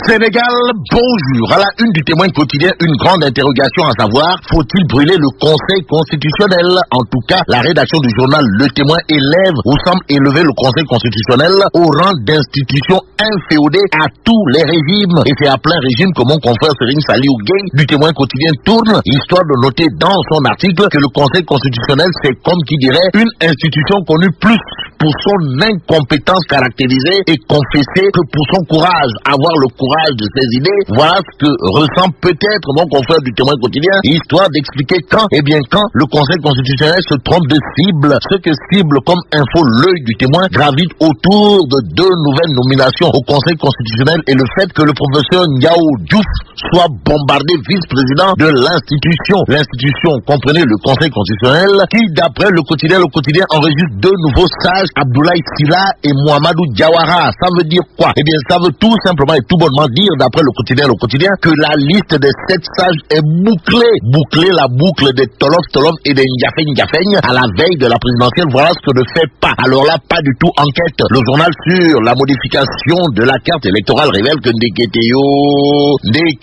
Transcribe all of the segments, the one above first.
Sénégal, bonjour. À la une du Témoin quotidien, une grande interrogation à savoir, faut-il brûler le Conseil constitutionnel? En tout cas, la rédaction du journal Le Témoin élève ou semble élever le Conseil constitutionnel au rang d'institution inféodée à tous les régimes. Et c'est à plein régime que mon confrère Serine Saliou Gay du Témoin quotidien tourne, histoire de noter dans son article que le Conseil constitutionnel, c'est comme qui dirait une institution connue plus pour son incompétence caractérisée et confessée que pour son courage. Avoir le courage de ses idées, voilà ce que ressent peut-être mon confrère du Témoin quotidien, histoire d'expliquer quand le Conseil constitutionnel se trompe de cible. Ce que cible comme info l'œil du Témoin gravite autour de deux nouvelles nominations au Conseil constitutionnel et le fait que le professeur Ndiao Diouf soit bombardé vice-président de l'institution. L'institution, comprenez le Conseil constitutionnel, qui d'après le quotidien enregistre deux nouveaux sages, Abdoulaye Sylla et Mohamedou Diawara. Ça veut dire quoi? Eh bien, ça veut tout simplement et tout bonnement dire, d'après le quotidien, que la liste des 7 sages est bouclée. Boucler la boucle des Tolof et des Ndiafeigne à la veille de la présidentielle, voilà ce que ne fait pas. Alors là, pas du tout enquête. Le journal sur la modification de la carte électorale révèle que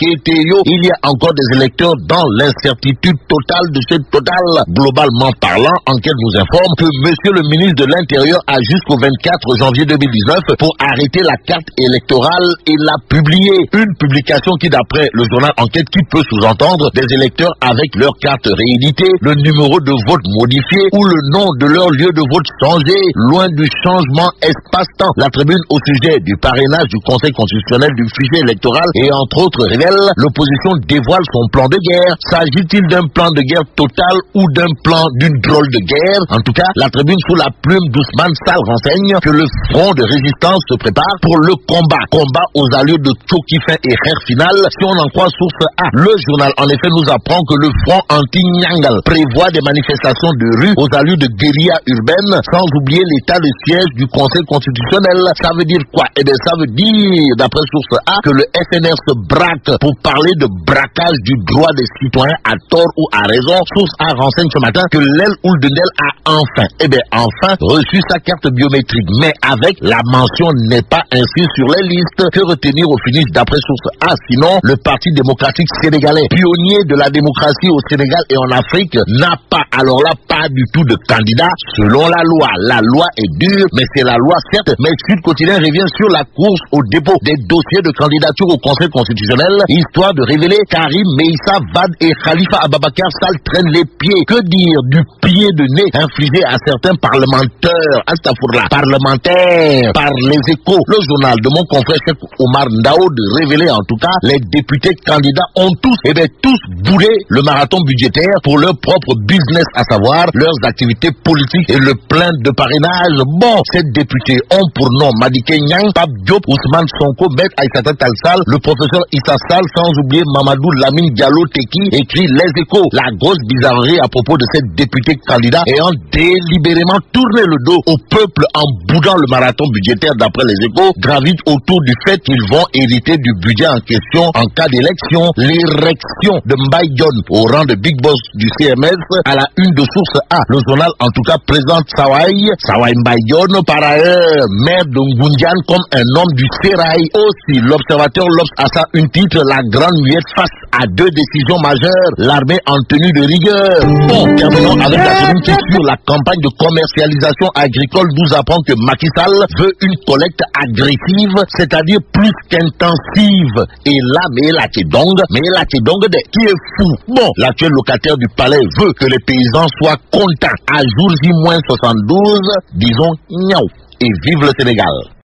il y a encore des électeurs dans l'incertitude totale de ce total. Globalement parlant, enquête nous informe que monsieur le ministre de l'Intérieur a jusqu'au 24 janvier 2019 pour arrêter la carte électorale et la publier. Une publication qui, d'après le journal Enquête, qui peut sous-entendre des électeurs avec leur carte rééditée, le numéro de vote modifié ou le nom de leur lieu de vote changé, loin du changement espace-temps. La tribune au sujet du parrainage du Conseil constitutionnel du fichier électoral et entre autres révèle l'opposition dévoile son plan de guerre. S'agit-il d'un plan de guerre total ou d'un plan d'une drôle de guerre? En tout cas, la tribune sous la plume d'Ousmane Sall renseigne que le front de résistance se prépare pour le combat aux allures de Tchoki fin et Kher final, si on en croit source A. Le journal en effet nous apprend que le front anti-Nyangal prévoit des manifestations de rue aux allures de guérilla urbaine, sans oublier l'état de siège du Conseil constitutionnel. Ça veut dire quoi? Eh bien, ça veut dire, d'après source A, que le FNR se braque pour parler de braquage du droit des citoyens à tort ou à raison. Source A renseigne ce matin que l'aile Ouldendel a enfin reçu sa carte biométrique, mais avec la mention n'est pas inscrite sur les listes. Que retenir au finish d'après source A? Sinon, le Parti démocratique sénégalais, pionnier de la démocratie au Sénégal et en Afrique, n'a pas, alors là, pas du tout de candidat selon la loi. La loi est dure, mais c'est la loi certes, mais Sud Quotidien revient sur la course au dépôt des dossiers de candidature au Conseil constitutionnel, histoire de révéler Karim Meïssa Wade et Khalifa Ababakar Sall traînent les pieds. Que dire du pied de nez infligé à certains parlementaires, parlementaires, par les Échos, le journal de mon confrère Cheikh Omar Ndao, de révéler en tout cas, les députés candidats ont tous bourré le marathon budgétaire pour leur propre business, à savoir leurs activités politiques et le plein de parrainage. Bon, ces députés ont pour nom Madické Niang, Pape Diop, Ousmane Sonko, Maître Aïssata Tall Sall, le professeur Issa Sall, sans oublier Mamadou Lamine Diallo Teki, écrit Les Échos. La grosse bizarrerie à propos de ces députés candidats ayant délibérément tourné le dos au peuple en boudant le marathon budgétaire d'après Les Échos gravite autour du fait qu'ils vont hériter du budget en question en cas d'élection. L'érection de Mbaye Dione au rang de Big Boss du CMS à la une de source A. Le journal en tout cas présente Sawai Mbaye Dione, par ailleurs maire de Ngoundiane, comme un homme du sérail. Aussi, l'observateur lobse à ça une titre, la grande muette face à deux décisions majeures, l'armée en tenue de rigueur. Bon, terminons avec la tribune qui sur la campagne de commercialisation agricole nous apprend que Macky Sall veut une collecte agressive, c'est-à-dire plus qu'intensive. Et là, mais la Kédong qui est fou. Bon, l'actuel locataire du palais veut que les paysans soient contents. À jour J-72, disons, niaou. Et vive le Sénégal.